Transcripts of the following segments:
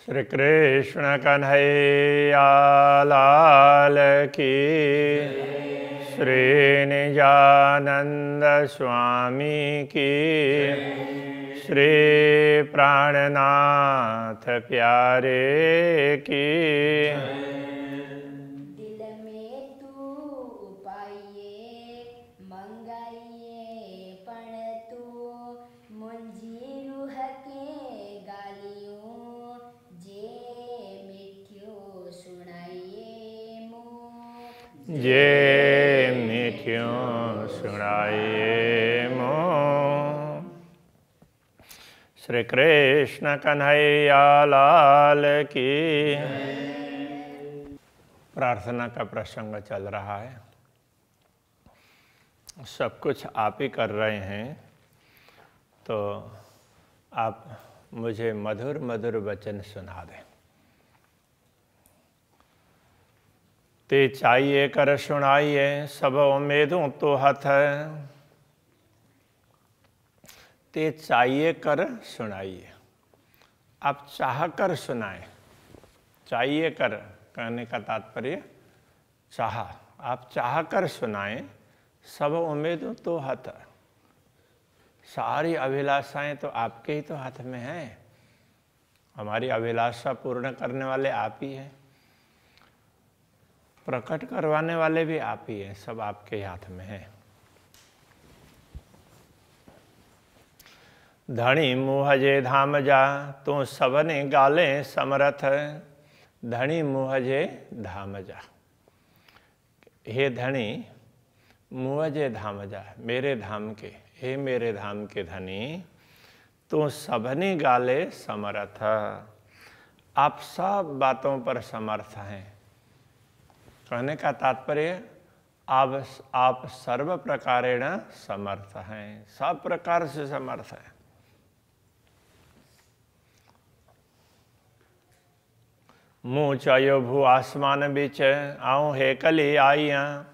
श्री कृष्ण कन्हैया लाल की, श्री निजानंद स्वामी की, श्री प्राणनाथ प्यारे की। दिल में तू पाइए मंगाइए पण तू मुंजी रूह के गालियों जे मिठियो सुनाइए मुँह जे मिठियों सुनाइए मों। श्री कृष्ण कन्हैया लाल की। प्रार्थना का प्रसंग चल रहा है, सब कुछ आप ही कर रहे हैं, तो आप मुझे मधुर मधुर वचन सुना दें। ते चाहिए कर सुनाइए सब उम्मीदों तो हथ, ते चाहिए कर सुनाइए। आप चाह कर सुनाएं। चाहिए कर कहने का तात्पर्य चाह, आप चाह कर सुनाएं। सब उम्मीदों तो हथ, सारी अभिलाषाएं तो आपके ही तो हाथ में हैं। हमारी अभिलाषा पूर्ण करने वाले आप ही हैं, प्रकट करवाने वाले भी आप ही हैं, सब आपके हाथ में हैं। धनी मुहजे धाम जा तू सबने गाले समरथ, धनी मुहजे धाम जा। हे धनी मुहजे धाम जा, मेरे धाम के, हे मेरे धाम के धनी, तू सबने गाले समर्थ। आप सब बातों पर समर्थ हैं। कहने का तात्पर्य आप सर्व प्रकारेण समर्थ हैं, सब प्रकार से समर्थ हैं। मुँह चायो भू आसमान बीच, आऊँ हे कली आइया।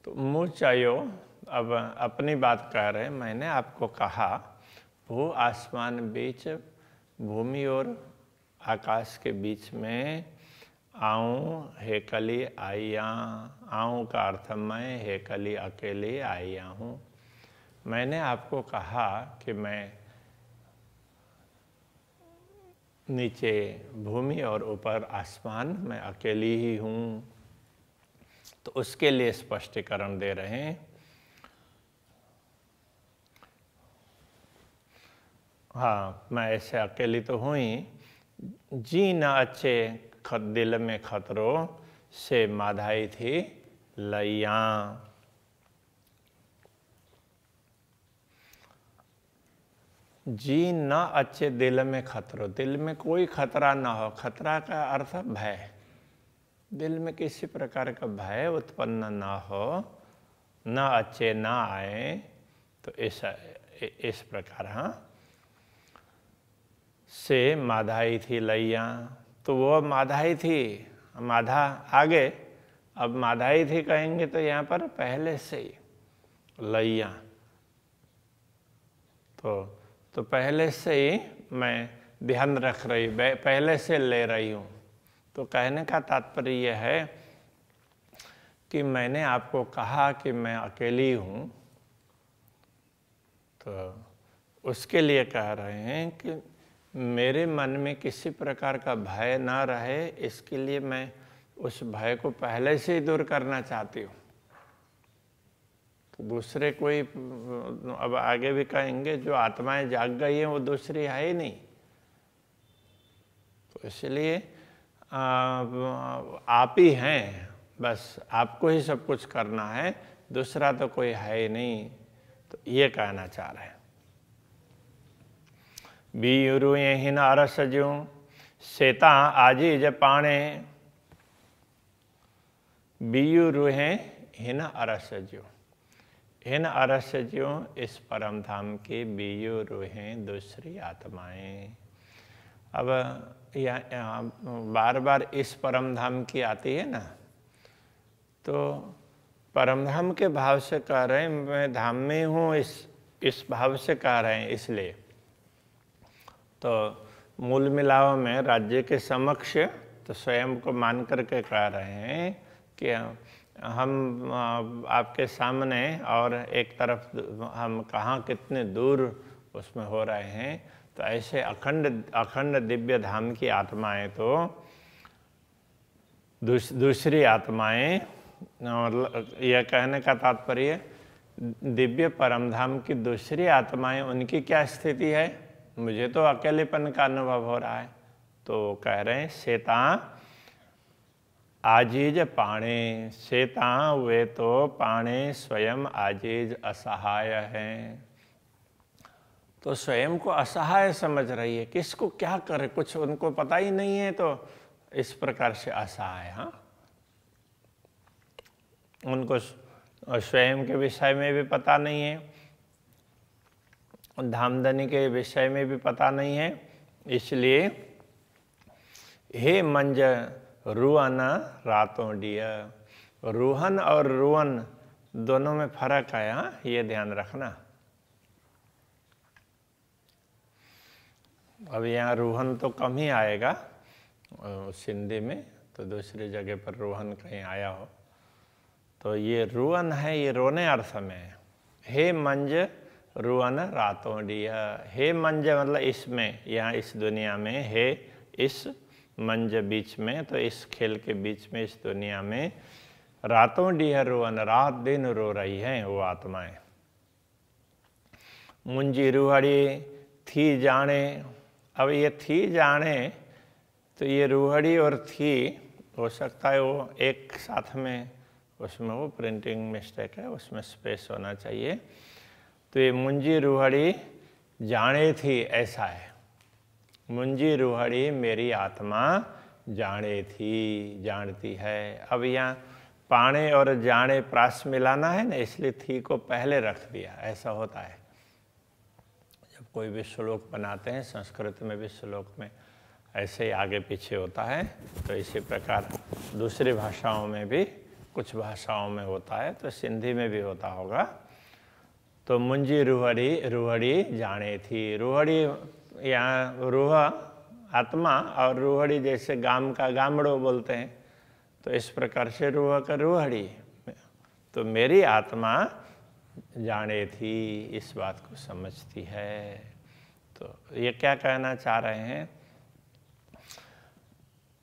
तो मुँह चायो, अब अपनी बात कह रहे हैं। मैंने आपको कहा भू आसमान बीच, भूमि और आकाश के बीच में आऊँ हे कली आइया। आऊँ का अर्थ मैं, हे कली अकेले आइया हूँ। मैंने आपको कहा कि मैं नीचे भूमि और ऊपर आसमान में अकेली ही हूँ, तो उसके लिए स्पष्टीकरण दे रहे हैं। हाँ, मैं ऐसे अकेली तो हूँ ही। जी न अच्छे दिल में खतरों से माधाई थी लैया। जी न अच्छे दिल में खतरो, दिल में कोई खतरा ना हो। खतरा का अर्थ भय, दिल में किसी प्रकार का भय उत्पन्न ना हो, न अच्छे ना आए, तो इस प्रकार हाँ से माधाई थी लैया। तो वो माधाई थी, माधा आगे, अब माधाई थी कहेंगे तो यहाँ पर पहले से ही लैया, तो पहले से ही मैं ध्यान रख रही, पहले से ले रही हूँ। तो कहने का तात्पर्य यह है कि मैंने आपको कहा कि मैं अकेली हूँ, तो उसके लिए कह रहे हैं कि मेरे मन में किसी प्रकार का भय ना रहे, इसके लिए मैं उस भय को पहले से ही दूर करना चाहती हूँ। तो दूसरे कोई, अब आगे भी कहेंगे, जो आत्माएं जाग गई हैं वो दूसरी है ही नहीं। तो इसलिए आप ही हैं, बस आपको ही सब कुछ करना है, दूसरा तो कोई है ही नहीं। तो ये कहना चाह रहे हैं। बीरु हिन अरस ज्यों सेता आजीज पाणे, बीरु हिन अरस ज्यों, हिन अरस ज्यों इस परम धाम के बीरु हैं दूसरी आत्माएं। अब यहाँ बार बार इस परम धाम की आती है ना, तो परम धाम के भाव से कह रहे हैं, मैं धाम में हूँ, इस भाव से कह रहे हैं। इसलिए तो मूल मिलाव में राज्य के समक्ष तो स्वयं को मान करके कह रहे हैं कि हम आपके सामने और एक तरफ हम कहाँ कितने दूर उसमें हो रहे हैं। तो ऐसे अखंड दिव्य धाम की आत्माएं तो दूसरी आत्माएं, यह कहने का तात्पर्य दिव्य परम धाम की दूसरी आत्माएं उनकी क्या स्थिति है। मुझे तो अकेलेपन का अनुभव हो रहा है। तो कह रहे हैं शेता आजीज पाणे, शेता वे तो पाणे स्वयं आजीज असहाय हैं। तो स्वयं को असहाय समझ रही है, किसको क्या करे कुछ उनको पता ही नहीं है। तो इस प्रकार से असहाय, हाँ, उनको स्वयं के विषय में भी पता नहीं है, धामधनी के विषय में भी पता नहीं है। इसलिए हे मंज रुअन रातों डिया, रूहन और रुअन दोनों में फर्क है, हाँ, ये ध्यान रखना। अब यहाँ रूहन तो कम ही आएगा सिंधी में, तो दूसरी जगह पर रूहन कहीं आया हो। तो ये रुअन है, ये रोने अर्थ में है। हे मंज रुअन रातों डिया, हे मंज मतलब इसमें, यहाँ इस दुनिया में, हे इस मंज बीच में, तो इस खेल के बीच में, इस दुनिया में रातों डिया रुअन, रात दिन रो रही हैं वो आत्माएं। मुंजी रूहड़ी थी जाने, अब ये थी जाने, तो ये रूहड़ी और थी हो सकता है वो एक साथ में, उसमें वो प्रिंटिंग मिस्टेक है, उसमें स्पेस होना चाहिए। तो ये मुंजी रूहड़ी जाने थी, ऐसा है। मुंजी रूहड़ी मेरी आत्मा जाने थी, जानती है। अब यहाँ पाणे और जाने प्रास मिलाना है ना, इसलिए थी को पहले रख दिया। ऐसा होता है जब कोई भी श्लोक बनाते हैं, संस्कृत में भी श्लोक में ऐसे ही आगे पीछे होता है। तो इसी प्रकार दूसरी भाषाओं में भी, कुछ भाषाओं में होता है, तो सिंधी में भी होता होगा। तो मुंजी रूहड़ी, रूहड़ी जाने थी। रूहड़ी यहाँ रूह आत्मा और रूहड़ी जैसे गाम का गामड़ो बोलते हैं, तो इस प्रकार से रूह का रूहड़ी। तो मेरी आत्मा जाने थी, इस बात को समझती है। तो ये क्या कहना चाह रहे हैं,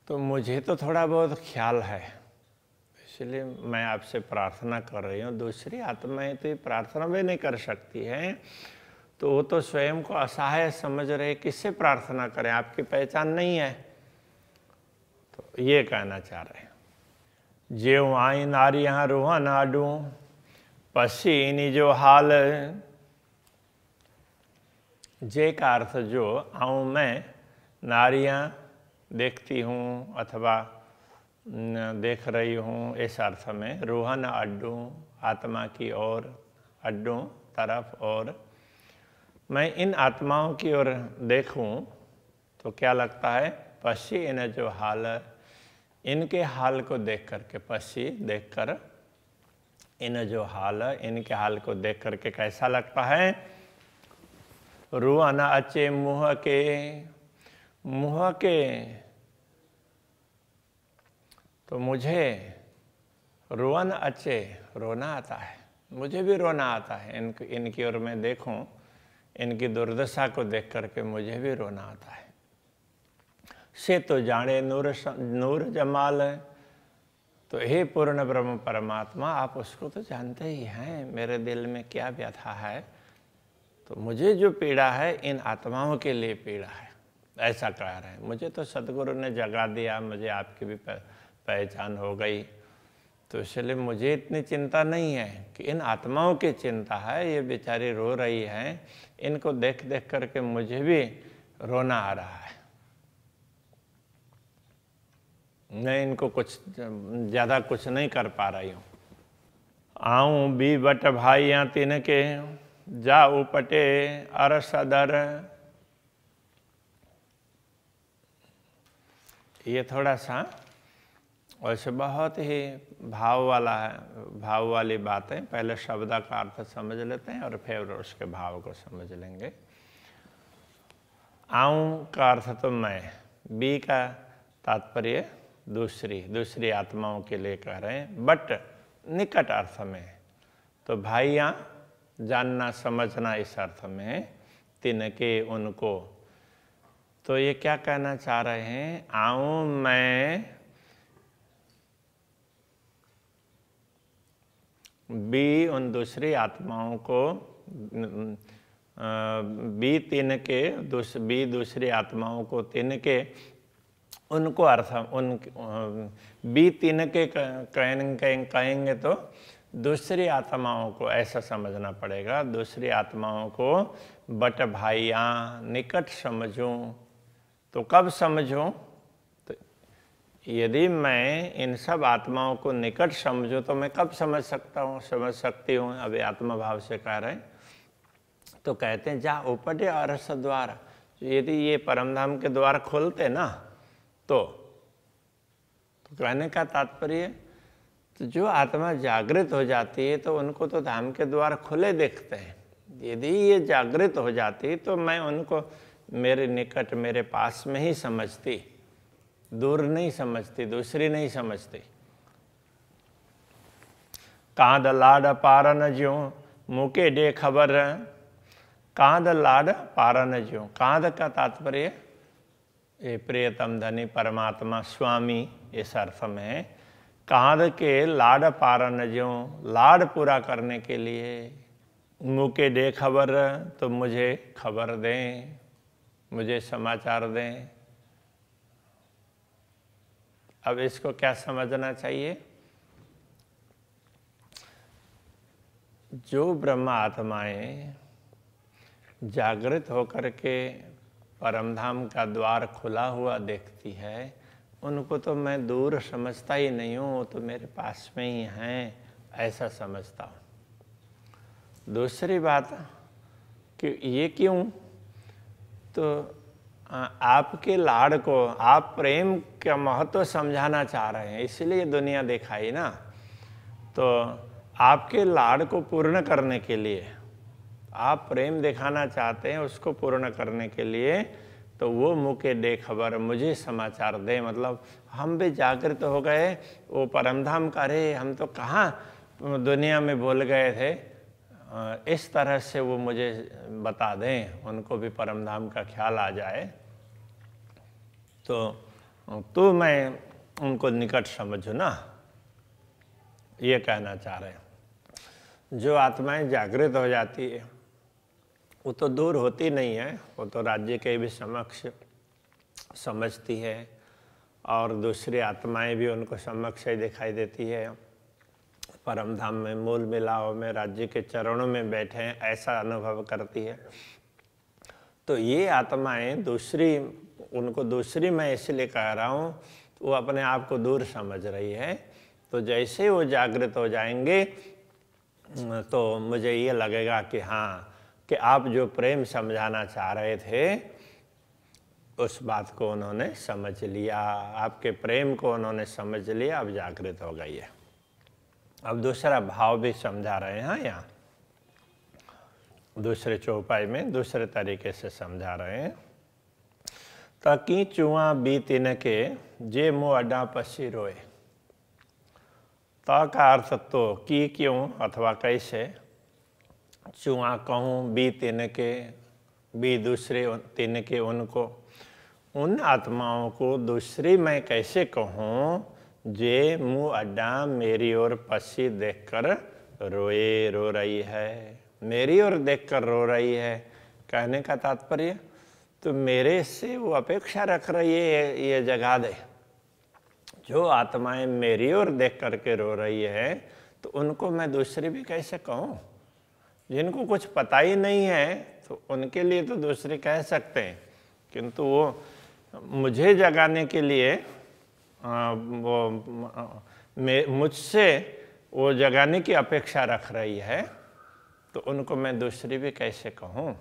तो मुझे तो थोड़ा बहुत ख्याल है, इसलिए मैं आपसे प्रार्थना कर रही हूँ। दूसरी आत्माएं तो ये प्रार्थना भी नहीं कर सकती हैं, तो वो तो स्वयं को असहाय समझ रहे, किससे प्रार्थना करें, आपकी पहचान नहीं है। तो ये कहना चाह रहे हैं, जेऊ आई नारी यहाँ रूहा नाडू पसी निजो हाल, जे का अर्थ जो आऊँ मैं, नारियाँ देखती हूँ अथवा देख रही हूँ, इस अर्थ में। रूहन अड्डू आत्मा की ओर, अड्डू तरफ, और मैं इन आत्माओं की ओर देखूं तो क्या लगता है, पसी इन जो हाल, इनके हाल को देख करके, पसी देख कर, इन जो हाल, इनके हाल को देख करके कैसा लगता है। रूह न अचे मुँह के, मुँह के, तो मुझे रोवन अचे, रोना आता है, मुझे भी रोना आता है। इनकी ओर मैं देखूं, इनकी दुर्दशा को देख करके मुझे भी रोना आता है। से तो जाने नूर जमाल, तो हे पूर्ण ब्रह्म परमात्मा, आप उसको तो जानते ही हैं मेरे दिल में क्या व्यथा है। तो मुझे जो पीड़ा है, इन आत्माओं के लिए पीड़ा है, ऐसा कह रहे हैं। मुझे तो सदगुरु ने जगा दिया, मुझे आपकी भी पहचान हो गई, तो इसलिए मुझे इतनी चिंता नहीं है कि इन आत्माओं की चिंता है। ये बेचारी रो रही हैं, इनको देख देख करके मुझे भी रोना आ रहा है। मैं इनको कुछ ज़्यादा कुछ नहीं कर पा रही हूँ। आऊँ बी बट भाइयाँ तिनके, जा उपटे अर सदर। ये थोड़ा सा वैसे बहुत ही भाव वाला है, भाव वाली बात है। पहले शब्द का अर्थ समझ लेते हैं और फिर उसके भाव को समझ लेंगे। आऊँ का अर्थ तो मैं, बी का तात्पर्य दूसरी आत्माओं के लिए कह रहे हैं, बट निकट अर्थ में। तो भाइयाँ जानना समझना इस अर्थ में, तिनके उनको। तो ये क्या कहना चाह रहे हैं, आऊँ मैं बी उन दूसरी आत्माओं को, बी तिनके, बी दूसरी आत्माओं को तिनके उनको अर्थ, उन बी तिनके कहेंगे तो दूसरी आत्माओं को ऐसा समझना पड़ेगा, दूसरी आत्माओं को बट भाइयाँ निकट समझूं। तो कब समझूं, तो यदि मैं इन सब आत्माओं को निकट समझूं तो मैं कब समझ सकती हूँ। अभी आत्मा भाव से कह रहे हैं। तो कहते हैं जा उपटे अरस द्वार, यदि ये परमधाम के द्वार खोलते ना तो कहने का तात्पर्य, तो जो आत्मा जागृत हो जाती है तो उनको तो धाम के द्वार खुले दिखते हैं। यदि ये जागृत हो जाती तो मैं उनको मेरे निकट, मेरे पास में ही समझती, दूर नहीं समझती, दूसरी नहीं समझती। कांद लाड पारन ज्यों मुके डे खबर, कांद लाड पारन ज्यों, कांद का तात्पर्य ये प्रियतम धनी परमात्मा स्वामी, इस अर्थ में कांद के लाड पारन ज्यों, लाड पूरा करने के लिए, मुके डे खबर, तो मुझे खबर दें, मुझे समाचार दें। अब इसको क्या समझना चाहिए, जो ब्रह्मा आत्माएं जागृत होकर के परमधाम का द्वार खुला हुआ देखती है, उनको तो मैं दूर समझता ही नहीं हूँ, वो तो मेरे पास में ही हैं, ऐसा समझता हूँ। दूसरी बात कि ये क्यों, तो आपके लाड़ को, आप प्रेम का महत्व समझाना चाह रहे हैं, इसलिए दुनिया दिखाई ना। तो आपके लाड़ को पूर्ण करने के लिए, आप प्रेम दिखाना चाहते हैं, उसको पूर्ण करने के लिए, तो वो मुके दे खबर, मुझे समाचार दे। मतलब हम भी जागृत हो गए, वो परमधाम का, अरे हम तो कहाँ दुनिया में भूल गए थे, इस तरह से वो मुझे बता दें, उनको भी परमधाम का ख्याल आ जाए। तो मैं उनको निकट समझूँ ना, ये कहना चाह रहे हैं। जो आत्माएं जागृत हो जाती है वो तो दूर होती नहीं है, वो तो राज्य के भी समक्ष समझती है, और दूसरी आत्माएं भी उनको समक्ष ही दिखाई देती है। परमधाम में मूल मिलाव में राज्य के चरणों में बैठे हैं, ऐसा अनुभव करती है। तो ये आत्माएं दूसरी, उनको दूसरी मैं इसलिए कह रहा हूँ, वो अपने आप को दूर समझ रही है। तो जैसे वो जागृत हो जाएंगे तो मुझे ये लगेगा कि हाँ, कि आप जो प्रेम समझाना चाह रहे थे उस बात को उन्होंने समझ लिया, आपके प्रेम को उन्होंने समझ लिया, अब जागृत हो गई है। अब दूसरा भाव भी समझा रहे हैं यहाँ, दूसरे चौपाई में दूसरे तरीके से समझा रहे हैं। ताकि चुआ बीत इनके जे मुँह अड्डा पसी रोए। ता का अर्थ तो की क्यों अथवा कैसे, चुआ कहूँ बी तिनके, बी दूसरे तिनके उनको, उन आत्माओं को दूसरी मैं कैसे कहूँ जे मुँह अड्डा मेरी ओर पसी देखकर रो रही है, मेरी ओर देखकर रो रही है। कहने का तात्पर्य, तो मेरे से वो अपेक्षा रख रही है ये जगा दे। जो आत्माएं मेरी ओर देख करके रो रही है तो उनको मैं दूसरी भी कैसे कहूँ। जिनको कुछ पता ही नहीं है तो उनके लिए तो दूसरे कह सकते हैं, किंतु वो मुझे जगाने के लिए वो मुझसे वो जगाने की अपेक्षा रख रही है, तो उनको मैं दूसरी भी कैसे कहूँ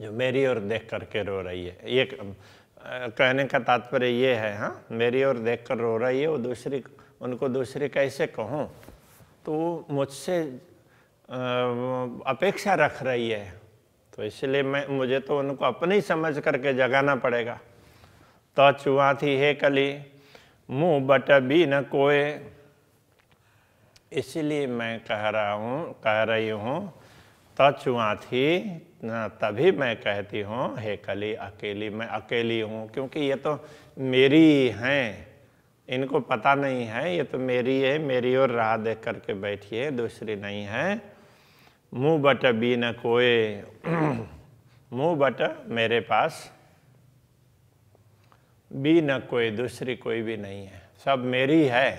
जो मेरी ओर देख करके रो रही है। ये कहने का तात्पर्य ये है, हाँ, मेरी ओर देख कर रो रही है, वो दूसरी, उनको दूसरी कैसे कहूँ, तो मुझसे अपेक्षा रख रही है। तो इसलिए मुझे तो उनको अपनी समझ करके जगाना पड़ेगा। तो चुआ थी हे कली मुँह बट भी न कोय, इसलिए मैं कह रही हूँ तो चुआ थी तभी मैं कहती हूँ हे कली अकेली, मैं अकेली हूँ, क्योंकि ये तो मेरी हैं, इनको पता नहीं है, ये तो मेरी है, मेरी ओर राह देख करके बैठी है, दूसरी नहीं है। मुँह बट भी न कोय, मुँह बट मेरे पास, भी न कोई, दूसरी कोई भी नहीं है, सब मेरी है।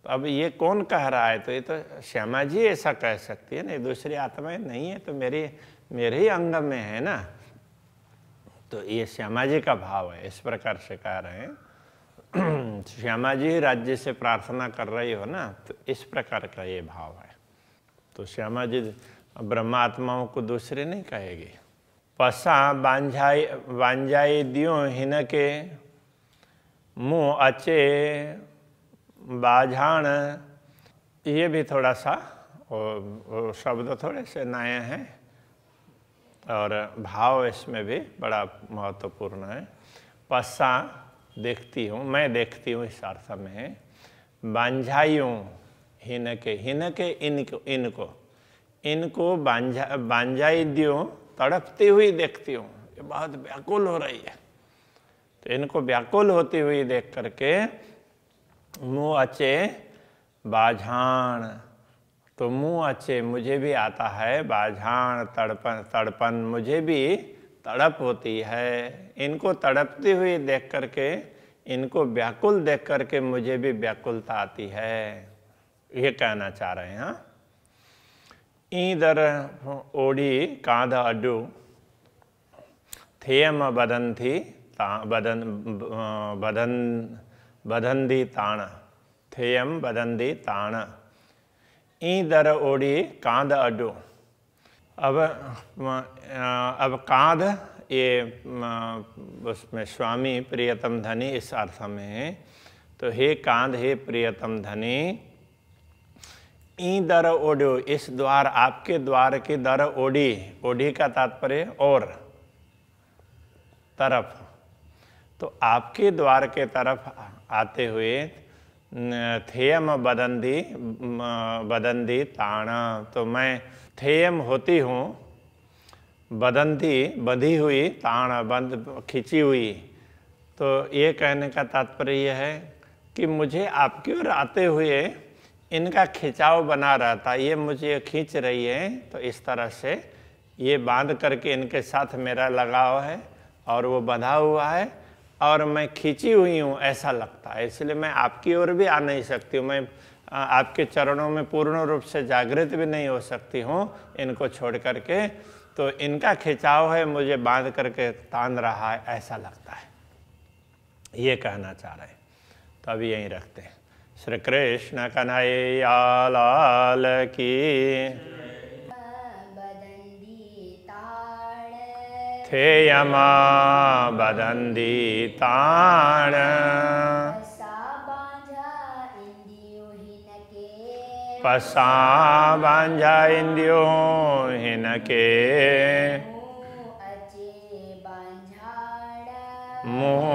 तो अब ये कौन कह रहा है? तो ये तो श्यामा जी ऐसा कह सकती है ना, दूसरी आत्माएं नहीं है तो मेरे ही अंग में है ना। तो ये श्यामा जी का भाव है, इस प्रकार से कह रहे हैं। श्यामा जी राज्य से प्रार्थना कर रही हो ना, तो इस प्रकार का ये भाव है। तो श्यामा जी ब्रह्मा आत्माओं को दूसरे नहीं कहेगी। पसा बांझाई दियो हिनके, मुँह अचे बाझाण, ये भी थोड़ा सा वो शब्द थोड़े से नए हैं और भाव इसमें भी बड़ा महत्वपूर्ण है। पसा देखती हूँ, मैं देखती हूँ इस अर्थ में। बांझाइयों हिनके, हिनके इनको बांझाई दियो, तड़पती हुई देखती हूँ, ये बहुत व्याकुल हो रही है। तो इनको व्याकुल होती हुई देख करके मुँह अचे बाझाण, तो मुँह अचे मुझे भी आता है, बाझाण तड़पन मुझे भी तड़प होती है। इनको तड़पती हुई देख करके, इनको व्याकुल देख करके मुझे भी व्याकुलता आती है, ये कहना चाह रहे हैं। ईदर ओढ़ी कांध अड्डू, थेयम बदंदी ताण, थेयम बदंदी ताण, ईदर ओढ़ी कांध अड्डू। अब कांध ये उसमें स्वामी प्रियतम धनी इस अर्थ में है। तो हे कांध, हे प्रियतम धनी, ई दर ओढ़ो, इस द्वार, आपके द्वार की दर ओढ़ी, ओढ़ी का तात्पर्य और तरफ, तो आपके द्वार के तरफ आते हुए थेयम बदंदी ताण, तो मैं थेयम होती हूँ, बदंती बंधी हुई, ताण बंद खिंची हुई। तो ये कहने का तात्पर्य यह है कि मुझे आपकी ओर आते हुए इनका खिंचाव बना रहता, ये मुझे खींच रही है। तो इस तरह से ये बांध करके इनके साथ मेरा लगाव है और वो बंधा हुआ है और मैं खींची हुई हूँ ऐसा लगता है, इसलिए मैं आपकी ओर भी आ नहीं सकती हूँ, मैं आपके चरणों में पूर्ण रूप से जागृत भी नहीं हो सकती हूँ इनको छोड़ करके। तो इनका खिंचाव है, मुझे बांध करके तान रहा है ऐसा लगता है, ये कहना चाह रहे हैं। तो अभी यहीं रखते हैं। श्री कृष्ण कन्हैया लाल की। थेयमा बदंदी ताण, पसा बांझा इंदियो हिनके, मुँह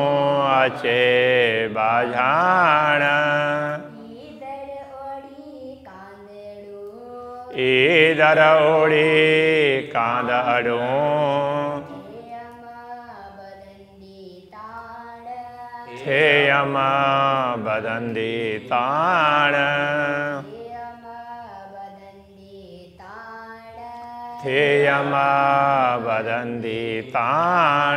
अचे बाझाण, ईदर ओढ़ी कांध अड्डू, थेयम बदंदी ताण, थेयम बदंदी ताण।